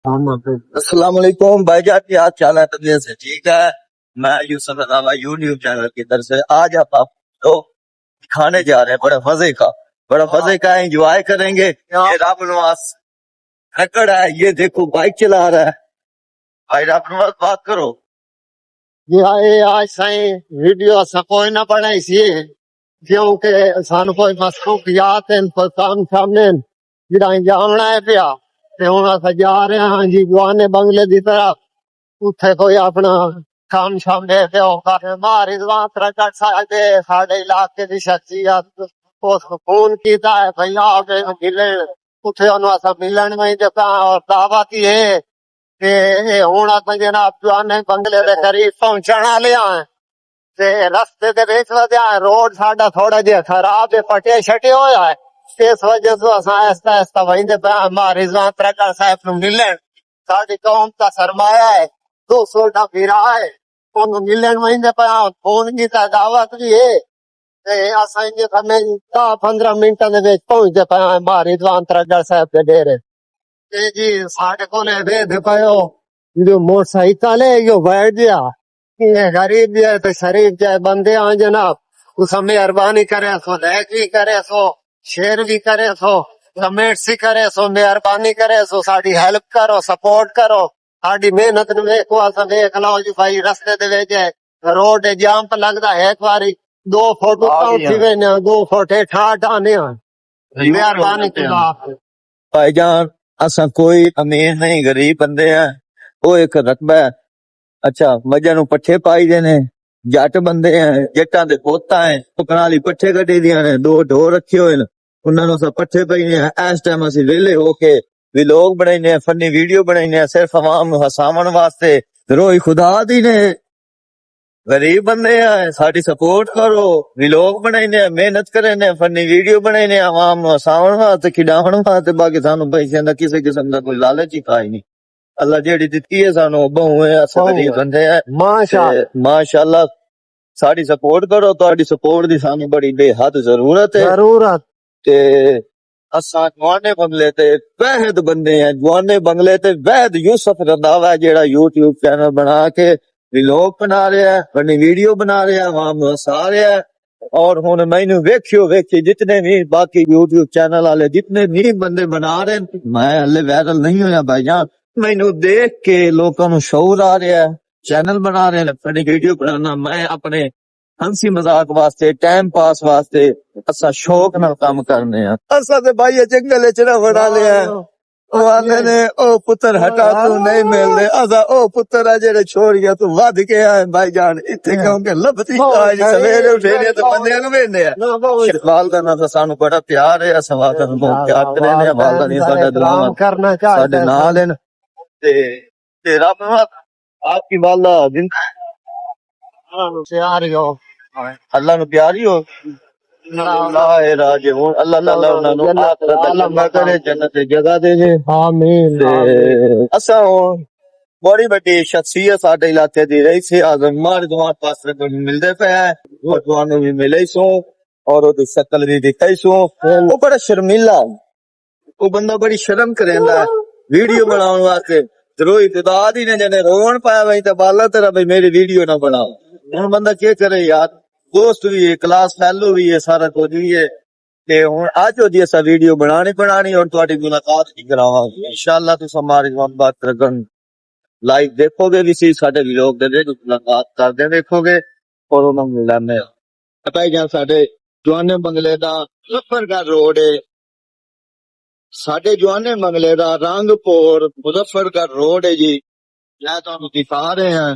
अस्सलाम वालेकुम भाईजान, क्या चाल है? तबीयत से ठीक है? मैं यूसुफ रज़ावा यूट्यूब चैनल की तरफ से आज आप लोग खाने जा रहे हैं बड़ा मजे का एंजॉय करेंगे। ये राम नवाज खकड़ है, ये देखो बाइक चला रहा है। भाई राम नवाज बात करो। ये आज साईं वीडियो असा कोई ना बनाई सी क्योंकि सानू कोई मसरूफियात हैं, कोई काम सामने जिदा जामना है पिया ते हुण असा जा रहे हैं जी गुआने बंगले दी तरफ। उत्थे कोई अपना काम सामने ते ओ कर मारी प्रकट साडे इलाके दी शख्सियत उस फोन कीता है भाई आके मिलन। उत्थे ओनू असा मिलन में जता और दावत ही है ते हुण असां जनाब गुआने बंगले दे करीब पहुंचण वाले हैं ते रस्ते दे विच वधिया रोड साडा थोड़ा जिहा खराब है, पटे छटे होया है। इस वजह से असां आहिस्ता आहिस्ता वहींदे पे हमारे रिजवान प्रकाश साहब नू मिलन। साडी कौम का सरमाया है, 200 दा वीरा है, ओनू मिलन वहींदे पे फोन कीता, दावत भी है ते असां इंजे कने 10-15 मिनटां दे विच पहुंचदे पे हमारे रिजवान प्रकाश साहब दे डेरे ते जी साडे कोले वेद पयो जो मोटरसाइकिल है यो बैठ गया। ये गरीब जे तो शरीफ जे बंदे आ जनाब, उस मेहरबानी करे सो लाइक भी करे सो शेयर भी करे सो कमेंट सी करे सो मेहरबानी करे सो साडी हेल्प करो सपोर्ट करो। साडी मेहनत नु देखो असा देख लो जी भाई रस्ते दे विच रोड जाम पर लगदा है, एक बारी 2 फुट उठी वेने 2 फुट ठाठ आने मेहरबानी खुदा। भाईजान असा कोई अमीर नहीं, गरीब बंदे हैं। वो एक रकबा है। अच्छा मजा नु पट्ठे पाई दे ने, जट बंदे हैं, जट्टां दे पोता है, कनाली पट्ठे कड्ढी दियां ने, 2 ढो रखे हुए ने, उन्हां नू सब पट्ठे पईने हैं। इस टाइम असीं वेले होके व्लॉग बनाइने, फनी वीडियो बनाइने, सिर्फ अवाम नू हसावण वास्ते। रोई खुदा दी ने, गरीब बंदे हैं, साडी सपोर्ट करो। व्लॉग बनाइने, मेहनत करने, फनी वीडियो बनाइने, अवाम नू हसावण वास्ते, खिडावण वास्ते। बाकी सानू पैसे दा किसी किस्म दा कोई लालच ही काई नहीं। अल्लाह जेड़ी दित्ती है सानू बहु है, अस गरीब बंदे हैं। माशाअल्लाह साडी सपोर्ट करो, तुहाडी सपोर्ट दी सानू बड़ी बेहद जरूरत है। ते असां गुआने बंगले ते वहद बंदे हैं, गुआने बंगले ते वहद यूसुफ रंधावा जेड़ा यूट्यूब चैनल बना के व्लॉग बना रहा है, फनी वीडियो बना रहा है, अवाम नू हसा रहा है। और हुण मैनू वेखी जितने भी बाकी यूट्यूब चैनल वाले जितने भी बंदे बना रहे हैं, मैं हले वायरल नहीं होया भाईजान। मैनू देख के लोकां नू शौर आ रहा है, चैनल बना रहे हैं, फनी वीडियो बनाना। मैं अपने हंसी मजाक वास्ते, टाइम पास वास्ते असा शौक नाल काम करने हैं। असा ते भाई जंगल च ना बना लिया वाले ने ओ पुत्र हटा तू नहीं मिलदे, असा ओ पुत्र आ जेड़े छोरिया तू वध के आए भाईजान इत्थे क्योंकि लभती आज सवेरे उठे ने ते बंदे नू वेंदे आ। वालदा नाल सानू बड़ा प्यार है, असा वालदा नू बहुत प्यार करने ने। वालदा नी साडा दुआवां करना साडे नाल हैं ते रब आपकी वालदा जिंदा अल्लाह नू प्यारी हो। अल्लाह ताला उन्हां नू आखिरत लंबा करे, जन्नत दी जगह दे। आमीन। असा बड़ी बड़ी शख्सियत साडे इलाके दी रही सी आजम मार दुआ पास मिलदे पे है, और तुहानू भी मिले सो और ओदी शक्ल भी दिखाई सो। वो बड़ा शर्मिला, वो बंदा बड़ी शर्म करेंदा वीडियो बनाउण वास्ते। रोई इतदाद ही ने जने रोन पाया भाई ते बाला तेरा भाई मेरी वीडियो ना बनाओ। हुण बंदा क्या करे यार, दोस्त भी है, क्लास फेलो भी है, सारा कुछ भी है। ते हुण आज जी असा वीडियो बनानी और तुहाडी मुलाकात भी करावांगे इंशाअल्लाह। तुस हमारी बात करन लाइव देखोगे भी सी, साडे व्लॉग दे विच मुलाकात करदे देखोगे और उन्हां नू मिलाने भाई जान। साडे जुआने बंगले दा मुजफ्फरगढ़ रोड है, साडे जुआने बंगले दा रंगपुर मुजफ्फरगढ़ रोड है जी। मैं तुहानू दिखा रहे हैं,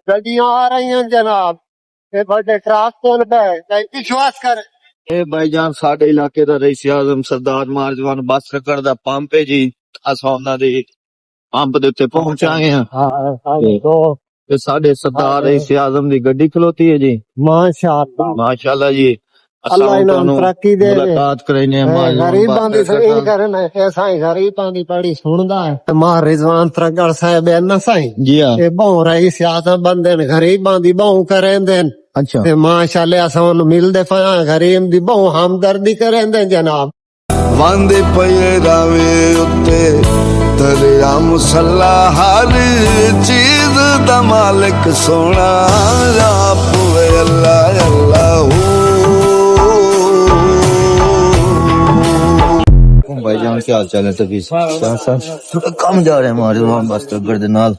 गड्डियां आ रही हैं जनाब, बड़े ट्रांसपोर्ट पे विश्वास कर। ए भाईजान साडे इलाके दा रईस आजम सरदार मारजवान बस रकड़ दा पंप है जी। असां उन्हां दे पंप दे उत्ते पहुंचाए हैं ते साडे सरदार रईस आजम दी गड्डी खलोती है जी। माशाअल्लाह जी। अल्लाह इनाम तरक्की दे, मुलाकात करने गरीबां दी सही करना है। साईं गरीबां दी बड़ी सुनदा है ते मां रिजवान प्रगड़ साहब है ना साईं जी। ए बहु रईस आजम बंदे ने गरीबां दी बहु करेंदे। अच्छा ते माशाअल्लाह असां नू मिलदे पया, गरीब दी बहु हमदर्दी करेंदे जनाब। वांदे पये रावे उत्ते दरिया मुसल्ला हर चीज दा मालिक सोना आप वे अल्लाह अल्लाह भाईजान क्या हाल चाल है तभी कम जा रहे हैं हमारे वहाँ बस टगर दे नाल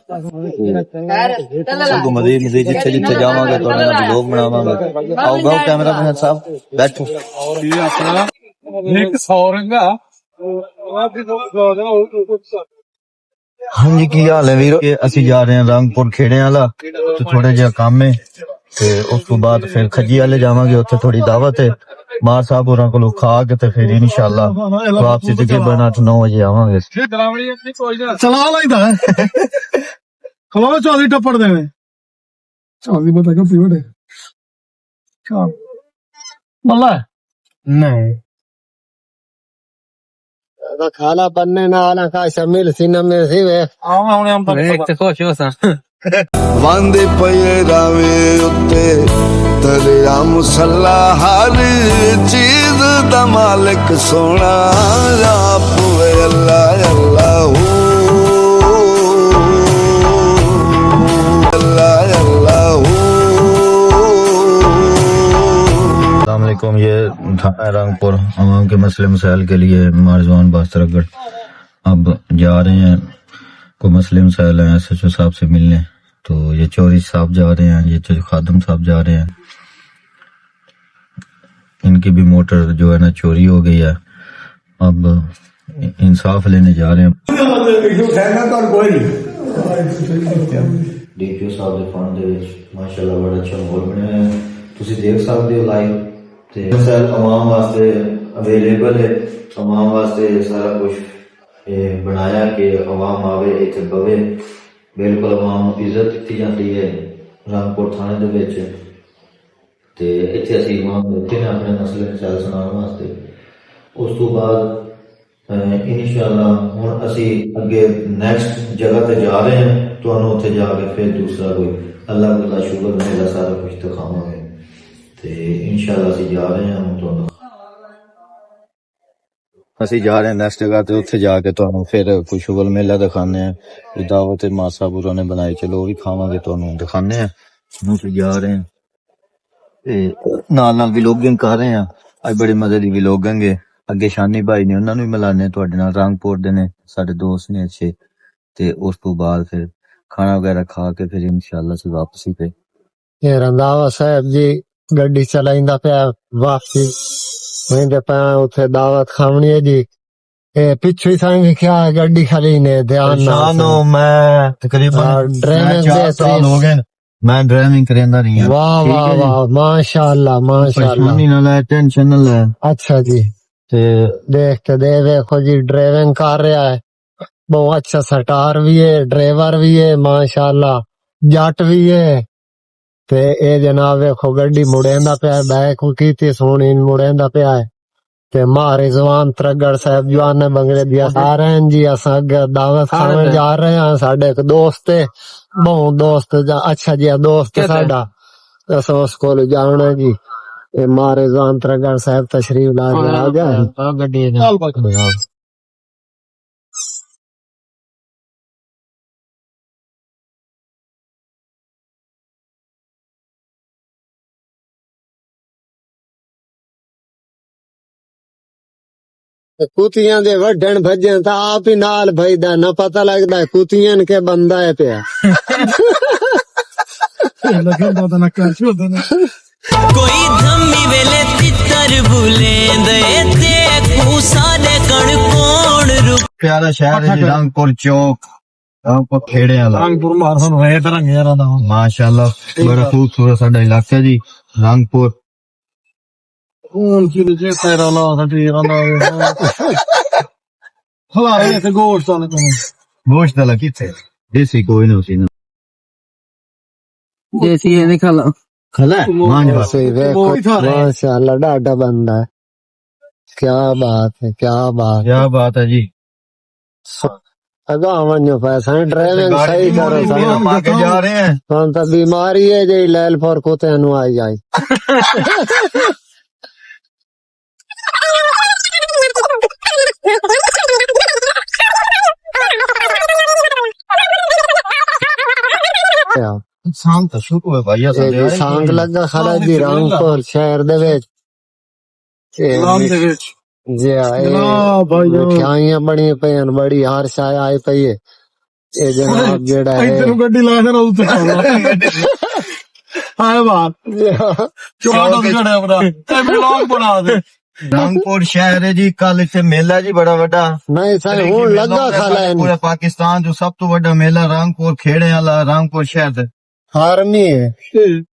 सबको मजीद मजीद जिथे जिथे जावांगे तो लोग बनावांगे आओ गाओ कैमरा मैन साहब बैठो हाँ जी की हाल है वीरो असि जा रहे हैं रंगपुर खेड़े वाला तो थोड़ा जिहा काम है ते उस तो बाद फिर खजी वाले जावांगे उत्थे थोड़ी दावत है मार साहब होरां कोलों खा के ते फिर इंशाल्लाह वापसी तकरीबन 8-9 बजे आवांगे चला लगता है खलो 40 टप्पड़ देने 40 बता क्यों पीवड़े मल्ला नहीं खाना बनने ना आना का शमिल सीना में सी वे वांदे पये रावे उत्ते दरिया मुसल्ला हर चीज दा मालिक सोना आप वे अल्लाह अल्लाह अल्लाह अल्लाह अस्सलामुअलैकुम ये थाना रंगपुर आवाम के मसले मसाइल के लिए मारजवान बास्तरगढ़ अब जा रहे हैं कोई मसले मसाइल हैं SHO साहब से मिलने तो ये चौरी साहब जा रहे हैं ये खादम साहब जा रहे हैं इनकी भी मोटर जो है ना चोरी हो गई है अब इंसाफ लेने जा रहे हैं DPO साहब ਦੇ ਫੰਡ ਦੇ ਵਿੱਚ ਮਾਸ਼ਾਅੱਲਾ ਬੜਾ ਅੱਛਾ ਮਾਹੌਲ ਬਣਿਆ ਹੈ ਤੁਸੀਂ ਦੇਖ ਸਕਦੇ ਹੋ ਲਾਈਵ ਤੇ ਮਸਲ ਆਵਾਮ ਵਾਸਤੇ ਅਵੇਲੇਬਲ ਹੈ ਆਵਾਮ ਵਾਸਤੇ ਸਾਰਾ ਕੁਝ ਇਹ ਬਣਾਇਆ ਕਿ ਆਵਾਮ ਆਵੇ ਇੱਥੇ ਬਵੇ ਬਿਲਕੁਲ ਆਵਾਮ ਨੂੰ ਇੱਜ਼ਤ ਦਿੱਤੀ ਜਾਂਦੀ ਹੈ ਰੰਗਪੁਰ ਥਾਣੇ ਦੇ ਵਿੱਚ ਤੇ ਇੱਥੇ ਅਸੀਂ ਆਵਾਮ ਦੇ ਉੱਤੇ ਆਪਣੇ ਮਸਲੇ ਚੱਲ ਸੁਣਾਉਣ ਵਾਸਤੇ ਉਸ ਤੋਂ ਬਾਅਦ इंशाल्लाह ਹੁਣ ਅਸੀਂ ਅੱਗੇ ਨੈਕਸਟ ਜਗ੍ਹਾ ਤੇ ਜਾ ਰਹੇ ਹਾਂ ਤੁਹਾਨੂੰ ਉੱਥੇ ਜਾ ਕੇ ਫਿਰ ਦੂਸਰਾ ਕੋਈ ਅੱਲਾਹ ਦਾ ਸ਼ੁਕਰ ਮੇਰਾ ਸਾਰਾ ਕੁਝ ਦਿਖਾਵਾਂਗੇ ਤੇ इंशाल्लाह ਅਸੀਂ ਜਾ ਰਹੇ ਹਾਂ ਹੁਣ ਤੁਹਾਨੂੰ ਅਸੀਂ ਜਾ ਰਹੇ ਹਾਂ ਨੈਕਸਟ ਜਗ੍ਹਾ ਤੇ ਉੱਥੇ ਜਾ ਕੇ ਤੁਹਾਨੂੰ ਫਿਰ ਕੋਈ ਸ਼ੁਗਰ ਮੇਲਾ ਦਿਖਾਣੇ ਆ ਕੋਈ ਦਾਵਤ ਮਾਸਾ ਬੁਰਾ ਨੇ ਬਣਾਈ ਚਲੋ ਉਹ ਵੀ ਖਾਵਾਂਗੇ ਤੁਹਾਨੂੰ ਦਿਖਾਣੇ ਆ ਨੂੰ ਤੇ ਜਾ ਰਹੇ ਹਾਂ ਤੇ ਨਾਲ ਨਾਲ ਵਲੌਗਿੰਗ ਕਰ ਰਹੇ ਹਾਂ ਅੱਜ ਬੜੇ ਮਜ਼ੇ ਦੀ ਵਲੌਗਿੰਗ ਹੈ ਅੱਗੇ ਸ਼ਾਨੀ ਭਾਈ ਨੇ ਉਹਨਾਂ ਨੂੰ ਵੀ ਮਿਲਾਣੇ ਤੁਹਾਡੇ ਨਾਲ ਰੰਗਪੁਰ ਦੇ ਨੇ ਸਾਡੇ ਦੋਸਤ ਨੇ ਅੱਛੇ ਤੇ ਉਸ ਤੋਂ ਬਾਅਦ ਫਿਰ ਖਾਣਾ ਵਗੈਰਾ ਖਾ ਕੇ ਫਿਰ ਇੰਸ਼ਾਅੱਲਾ ਅਸੀਂ ਵਾਪਸੀ ਤੇ ये रंधावा साहब जी गड्डी चलाइंदा पिया वापसी वेंदे पिया उथे दावत खावणी है जी पिछू ही सांग क्या गड्डी खाली ने ध्यान शानो मैं तकरीबन ड्राइविंग 4 साल हो गए मैं ड्राइविंग करंदा नहीं है वाह वाह वाह माशाअल्लाह माशाअल्लाह ना ले टेंशन ना ले अच्छा जी ते देखते दे देखो जी ड्राइविंग कर रहा है बहुत अच्छा सटार भी है ड्राइवर भी है माशाअल्लाह जट भी है ते ए जनाब देखो गड्डी मुड़ेंदा पिया बैक कीती सोनी मुड़ेंदा पिया है ते मारे जवान तरगड़ साहब जवान ने बंगले दिया आ रहे हैं जी अस अगे दावत खाने जा रहे हैं साडे एक दोस्त है बहुत दोस्त अच्छा जी दोस्त साडा अस उस कोल जाना जी ए मारे जवान तरगड़ साहब तशरीफ ला के आ जाए गड्डी कुतियां दे वड्ढण भजन ता आप ही नाल भईदा न पता लगदा है कुतियां के बंदा है पिया कोई धम्मी वेले तितर बुलेंदे ते सारे कण कोण रुक प्यारा शहर है रंगपुर चौक रंगपुर खेड़े वाला रंगपुर मारसन होए तरह घेरा दा माशाल्लाह बड़ा खूबसूरत साडा इलाका जी रंगपुर कौन की जे तेरा ना सटी रंदा हलारे से गोश्त वाले को गोश्त वाला किथे देसी कोई नहीं उसी देसी है निकल खला मान जा सही देखो माशाअल्लाह डाटा बंदा है क्या बात है जी अगा वन्यो पैसा ड्राइविंग सही करो हम आगे जा रहे हैं हम तो बीमारी है जी लैल फोर कुत्ते नु आई जाए शाम तो शुरू है भाई ਇਹ ਜੀ ਸੰਗ ਲੱਗਾ ਖੜਾ ਜੀ ਰਾਮਪੁਰ ਸ਼ਹਿਰ ਦੇ ਵਿੱਚ ਨਾਮ ਦੇ ਵਿੱਚ ਜੀ ਆਏ ਜਨਾਬ ਭਾਈ ਮਠਿਆਈਆਂ ਬਣੀਆਂ ਪਈਆਂ ਬੜੀ ਹਾਰ ਛਾਇਆ ਆਈ ਪਈ ਹੈ ਇਹ ਜਨਾਬ ਜਿਹੜਾ ਹੈ ਇੱਧਰ ਨੂੰ ਗੱਡੀ ਲਾ ਦੇਣਾ ਉੱਤੇ ਹਾਏ ਬਾਤ ਚੋੜਾ ਤੋਂ ਜੜਿਆ ਬੜਾ ਇਹ ਵਲੌਗ ਬਣਾ ਦੇ रामपुर शहर है जी कल इतने मेला जी बड़ा बड़ा ਨਹੀਂ ਸਾਈ ਹੁਣ ਲੱਗਾ ਖਾਲਾ पूरे पाकिस्तान जो सब तो बड़ा मेला रामपुर खेड़े वाला रामपुर शहर दे ਫਾਰਮੀ ਹੈ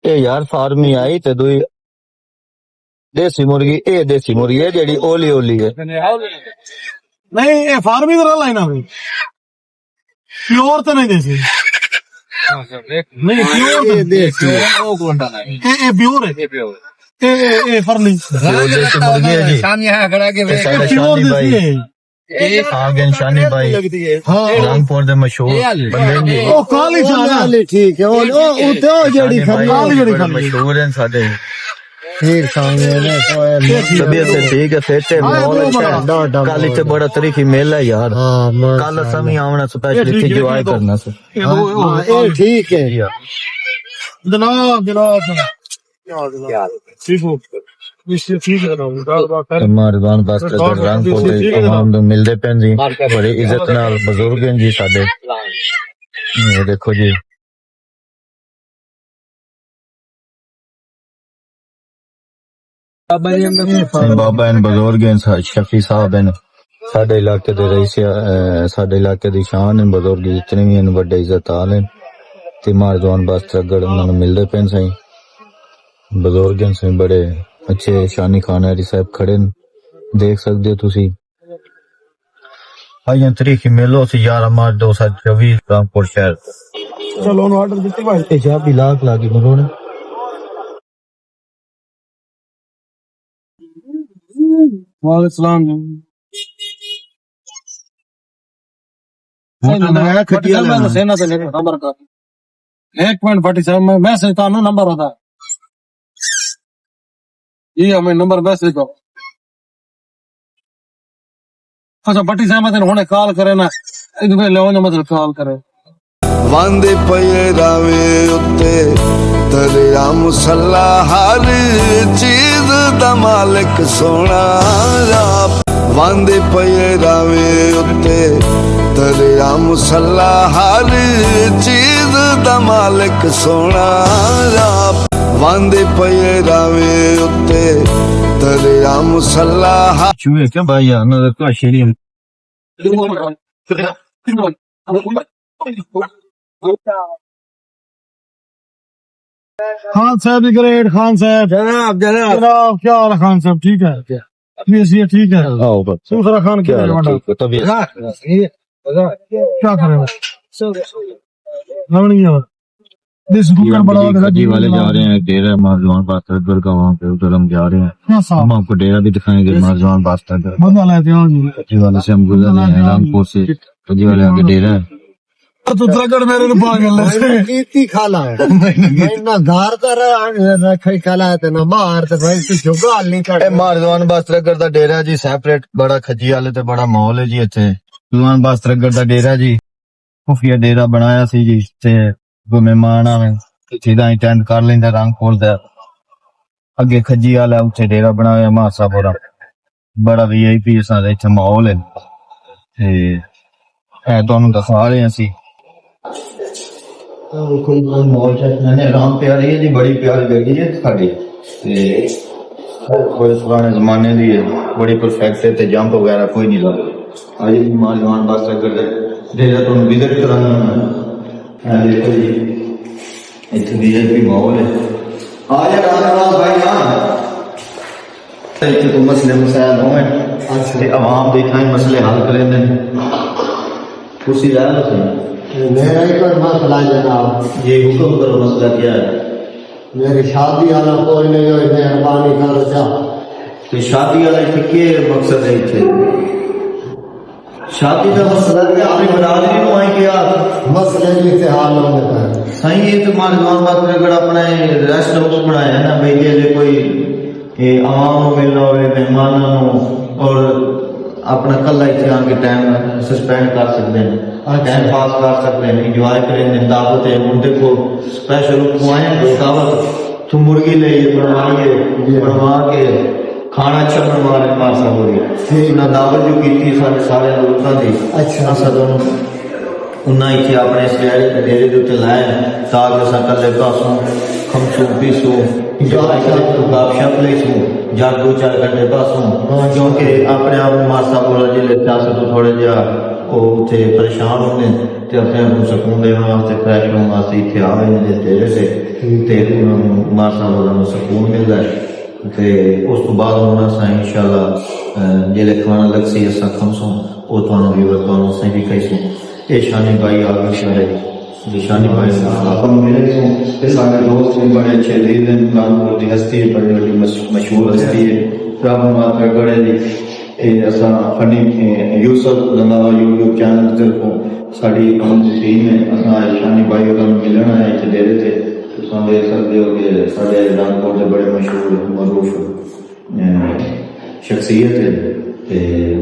ए यार फार्मी आई ते दुई देसी मुर्गी है जेड़ी ओली ओली है नहीं ये फार्मी तरह लाइना भी प्योर तो नहीं देसी नहीं प्योर ਇਹ ਦੇਸੀ ये प्योर है ये फरली देसी मुर्गी है जी ये साडा प्योर शानी देसी भाई है आगे शानी भाई रामपुर दे मशहूर बंदे जी ओ काली जाना ਠੀਕ ਹੈ ਉਹ ਉੱਤੇ ਉਹ ਜਿਹੜੀ काली जड़ी खाली मशहूर हैं साडे ਠੀਕ ਸੰਗ ਨੇ तबीयत से ठीक है फिर माहौल अच्छा है कल इतने बड़ा तरीकी मेला है यार ਹਾਂ कल असा भी आना स्पेशल इतने एंजॉय करना से ਇਹ ਠੀਕ है जनाब जनाब ठीक हो ठीक है मारवान बस रामपुर दे तमाम लोग मिलते पे जी बड़ी इज्जत नाल बुजुर्ग हैं जी साडे ये देखो जी बाबा इन बुजुर्ग हैं शफी साहब हैं साडे इलाके दे रईस साडे इलाके दी शान हैं बुजुर्ग जितने भी हैं बड़े इज्जत आल हैं ते मारवान बस रगड़ उन्होंने मिलते पे सही बुजुर्ग हैं सही बड़े अच्छे शानी खान हरी साहब खड़े न देख सकते हो तुसी भाई तरीके मेलो से 11 मार्च 2024 रामपुर शहर चलो ऑर्डर देते भाई शादी लाख लागी मरोने वालेकुम सेना से लेकर नंबर का 1.47 में मैसेज का नंबर होता है ये हमें नंबर मैसेज को अच्छा बट्टी साहब होने कॉल करे ना इधर ले मतलब कॉल करे ਵਾਂਦੇ ਪਏ ਰਾਵੇ ਉੱਤੇ ਤੇਰਾ ਮੁਸੱਲਾ ਹਰ ਚੀਜ਼ ਦਾ ਮਾਲਕ ਸੋਹਣਾ ਰੱਬ ਵਾਂਦੇ ਪਏ ਰਾਵੇ ਉੱਤੇ ਤੇਰਾ ਮੁਸੱਲਾ ਹਰ ਚੀਜ਼ ਦਾ ਮਾਲਕ ਸੋਹਣਾ ਰੱਬ ਵਾਂਦੇ ਪਏ ਰਾਵੇ ਉੱਤੇ ਤੇਰਾ ਮੁਸੱਲਾ चूहे क्या भाई यार ना तो शेरी खान साहब ग्रेट खान साहब जनाब जनाब जनाब क्या हाल है खान साहब ठीक है ठीक है आओ बस दूसरा खान क्या है तबीयत क्या करेगा लवणी है दिस कुकर बड़ा जी वाले जा रहे हैं डेरा मारजवान बास्तर का वहाँ पे उधर हम जा रहे हैं हाँ साहब हम आपको डेरा भी दिखाएंगे मारजवान बास्तर मजा लाते हैं जी वाले से हम गुजर रहे हैं रामपुर से जी वाले आगे डेरा है तो उत्तराखंड मेरे ने पागल है कीती खाला है मैं ना घर तर रखे खाला है ना बाहर तो भाई तू जुगाल नहीं कर मारजवान बास्तर का डेरा जी सेपरेट बड़ा खजी वाले ते बड़ा माहौल है जी इत्थे मारजवान बास्तर का डेरा जी खुफिया डेरा बनाया सी जी ते कोई मेहमान आवे सीधा ही टेंट कर लेंदा रामपुर दा अगे खजी वाला उत्थे डेरा बनाया मासापुरा बड़ा वीआईपी सादा इत्थे माहौल है ते है तुहानू दिखा रहे हैं असी माहौल मैंने राम प्यारी है जी बड़ी प्यारी गड्डी है साडी ते बड़े पुराने जमाने दी है बड़ी परफेक्ट है ते जंप वगैरह कोई नहीं लगदा आज मारजवान बास्तर कर दे डेरा तुहानू विजिट कराना है देखो जी इत्थे वीआईपी माहौल है आ जा राम भाई हां इत्थे तो मसले मसाइल होवे ते आवाम देखाएं मसले हल करें दे कुर्सी ला लो सही मेरा ही कोई मसला जनाब ये हुक्म करो मसला क्या है मेरी शादी वाला कोई नहीं हो मेहरबानी करो जा तो शादी वाला इत्थे के मकसद है इत्थे शादी का मसला है आपने बरादरी नु आई क्या मसले भी से हाल होने का सही है तो मारजवान बात अगर अपना रेस्ट हाउस बनाया है ना भाई जे कोई आवाम मिलना हो मेहमानों और अपना कला इतने आके टाइम सस्पेंड कर सकते हैं, टाइम पास कर सकते हैं, इंजॉय करें। दावत है मुंडे को स्पेशल खुआएं दावत, तो मुर्गी ले बनवा के खाना अच्छा बनवा रहे मासा हो रही ना दावत जो की सारे लोगों की। अच्छा। असा उन्ना इतने अपने इस डेरे के उत्ते लाए ताकि असा कले पासों खमसू पीसू गपशप लेसूं या 2-4 घंटे पासों, क्योंकि अपने आप मासा बोला जिले प्यास तो थोड़े जहा उथे परेशान होंगे ते अपने आप को सुकून देने वास्ते फ्रेश होने वास्ते इतने आवे ने तेरे से ते उन्होंने मासा बोला सुकून मिलता है। ते उस तो बाद उन्होंने सा इंशाल्लाह जिले खाना लग सी असा खमसों वो थानू व्यूअर थानू सही भी कहीसूं। ये शानी भाई आगे शारे निशानी भाई अपन मिले थे सारे दोस्त भी बड़े अच्छे लीड हैं, कानपुर की हस्ती है, बड़ी बड़ी मशहूर हस्ती है। राम माता गड़े जी असा funny Yusuf Randhawa YouTube channel की तरफों साड़ी टीम है असा शानी भाई और मिलना है इतने डेरे थे। तुम देख सकते हो कि साढ़े कानपुर के बड़े मशहूर मरूफ शख्सियत है।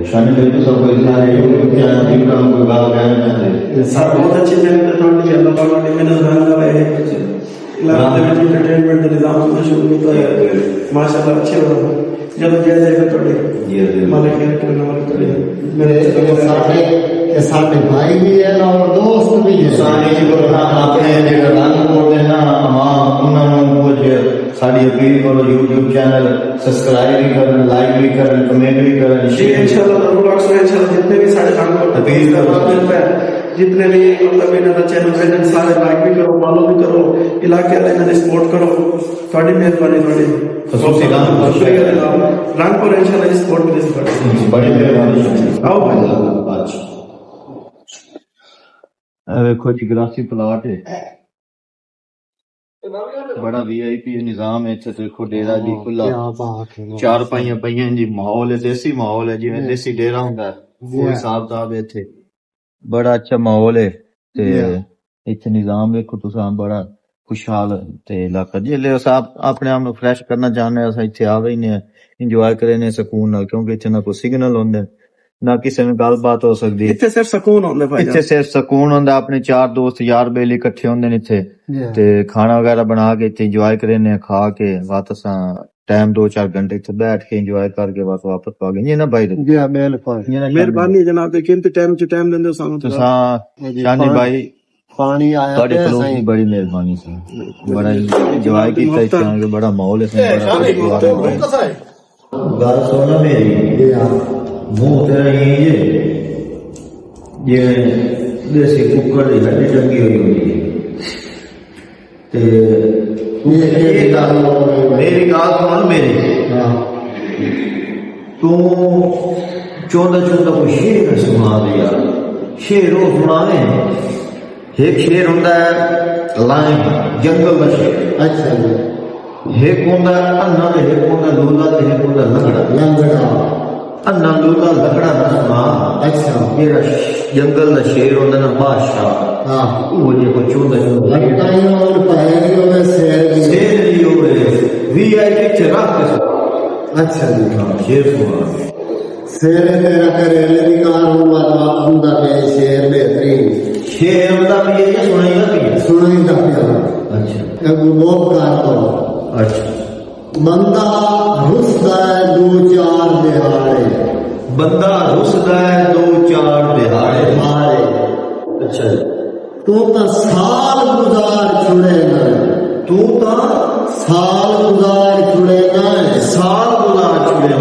शानी भाई तो सब सारे यूट्यूब चैनल की काम को गाल गए सर बहुत अच्छी चैनल है अल्लाह पाक ने मेहनत कर रहे हैं इलाके में एंटरटेनमेंट का निजाम शुरू होता है माशाल्लाह अच्छे हो जब जय जय थोड़े मालिक के नंबर थोड़े मेरे सारे भाई भी है और दोस्त भी है सारे अपने कानपुर के ना हाँ उन्होंने कुछ साड़ी अपील करो यूट्यूब चैनल सब्सक्राइब भी करन, लाइक भी करन, कमेंट भी करन। इंशाल्लाह ब्लॉग्स में इंशाल्लाह जितने भी सारे कानपुर अपील करो जितने भी मतलब इन्होंने चैनल पे सारे लाइक भी करो, फॉलो भी करो, इलाके वाले इन्होंने सपोर्ट करो। थोड़ी मेहरबानी थोड़ी रामपुर इंशाल्लाह सपोर्ट मिले से बड़ी मेहरबानी आओ भाई। अच्छा देखो जी ग्रासी प्लाट है बड़ा वीआईपी निजाम है। इत्थे देखो डेरा जी खुला चार पाइयां पईयां जी, माहौल है देसी माहौल है जिवें देसी डेरा हुंदा है वो हिसाब किताब है। इत्थे बड़ा अच्छा माहौल है ते इत्थे निजाम देखो तुसां बड़ा खुशहाल ते इलाका जिले आप अपने आप नूं फ्रैश करना चाहने असां इत्थे आवे ने इंजॉय करे ने सुकून नाल, क्योंकि इत्थे ना कोई सिग्नल होंदे ना किसी में गलबात हो सकती है। इत्थे सिर्फ सुकून होंदा भाई, इत्थे सिर्फ सुकून होंदा। अपने 4 दोस्त यार बेली इकट्ठे होंदे ने इत्थे ते खाना वगैरह बना के इत्थे इंजॉय करे ने, खा के वापस टाइम 2-4 घंटे इत्थे बैठ के इंजॉय करके बस वापस आ गए ना भाई। मेहरबानी जनाब ते कीमती टाइम च टाइम देंदे हो सानू तुसां शानी भाई पानी आया ਤੁਹਾਡੇ ਕੋਲੋਂ ਦੀ ਬੜੀ ਮਿਹਰਬਾਨੀ ਸੀ, ਬੜਾ ਇੰਜॉय ਕੀਤਾ ਇੱਥੇ ਆ ਕੇ, ਬੜਾ ਮਾਹੌਲ ਹੈ ਗੱਲ ਸੁਣਾ ਮੇਰੀ ਮੂੰਹ ਤੇਰਾ ये देसी कुकर की हड्डी टंगी हुई होती है मेरी गाल सुन मेरी तू चौदह कोई शेर सुना दे यार। शेर वो सुनावे एक शेर होंदा है लाइन जंगल का शेर। अच्छा जी। एक होंदा अन्ना ते एक होंदा लूला ते एक होंदा लंगड़ा। अन्ना लूला लंगड़ा ना सुना। अच्छा जेड़ा जंगल का शेर होंदा ना बादशाह, हाँ वो जे को चौदह लगताइयों और पहेलियों में शेर ही होवे वीआईपी च रख। अच्छा जी हाँ शेर सुना शेर तेरा करेले दी कार हुंदा पे शेर बेहतरीन शेर होंदा भी ये सुनाईदा पिया। अच्छा अब लोग कार तो अच्छा बंदा रुसदा है 2-4 दिहाड़े। बंदा रुसदा है 2-4 दिहाड़े मारे। अच्छा तू तो साल गुजार छुड़े ना, तू तो साल गुजार छुड़े ना, साल गुजार छुड़े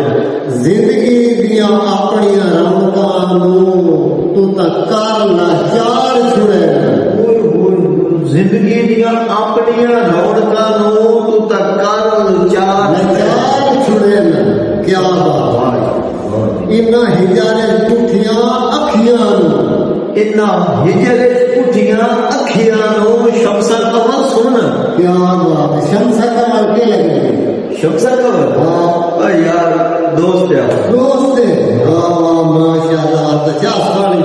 जिंदगी दिया अपनी रौनकां नूं तू तो कर लाचार छुड़े ना। जिंदगी दिया अपनी रौनकां नूं तू तो कर लाचार छुड़े ना। क्या बात इन्ना हिजारे पुठियां अखियां नूं, इन्ना हिजरे पुठियां अखियां नूं शमसा कमर सुन। क्या बात शमसा कमर के लगे शमसा कमर हाँ यार दोस्त है हाँ माशाल्लाह 50 वाली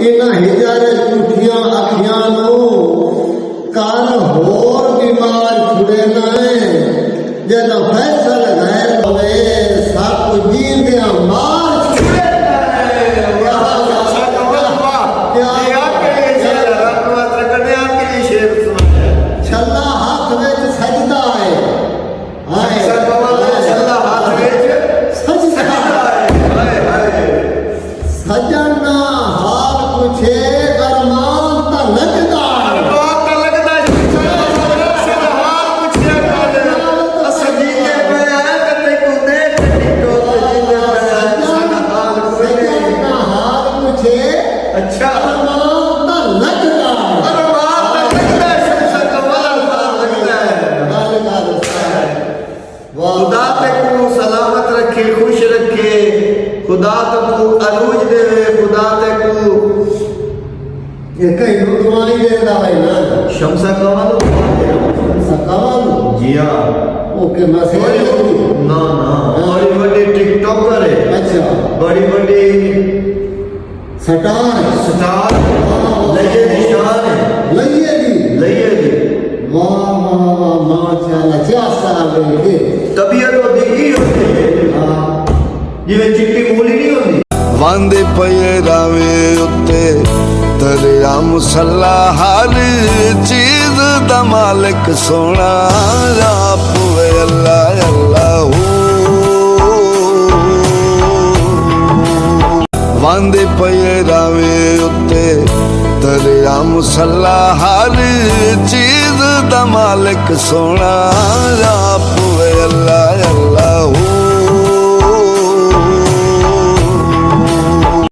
इन्ना हिजारे पुठियां अखियां नूं काल होर बीमार छुड़े ना है जद फैसल गैर होवे सब जींदे मार छुड़े दुआई देता है ना शमसा कवाल सकाल जी हाँ ओके मैसेज ना ना बड़ी बड़ी टिकटॉकर है अच्छा बड़ी बड़ी सटार स्टार लगे निशान है लइए जी लइए जी वाह वाह वाह माशाल्लाह क्या साल है तबीयत तो देखी होती है जिਵੇਂ चिट्टी मूली नहीं होती ਵਾਂਦੇ ਪਏ ਰਾਵੇ ਉੱਤੇ ਦਰਿਆ ਮੁਸੱਲਾ ਹਰ ਚੀਜ਼ ਦਾ ਮਾਲਕ ਸੋਹਣਾ ਆਪ ਵੇ ਅੱਲਾ ਅੱਲਾਹੂ ਵਾਂਦੇ ਪਏ ਰਾਵੇ ਉੱਤੇ ਦਰਿਆ ਮੁਸੱਲਾ ਹਰ ਚੀਜ਼ ਦਾ ਮਾਲਕ ਸੋਹਣਾ ਆਪ ਵੇ ਅੱਲਾ ਅੱਲਾ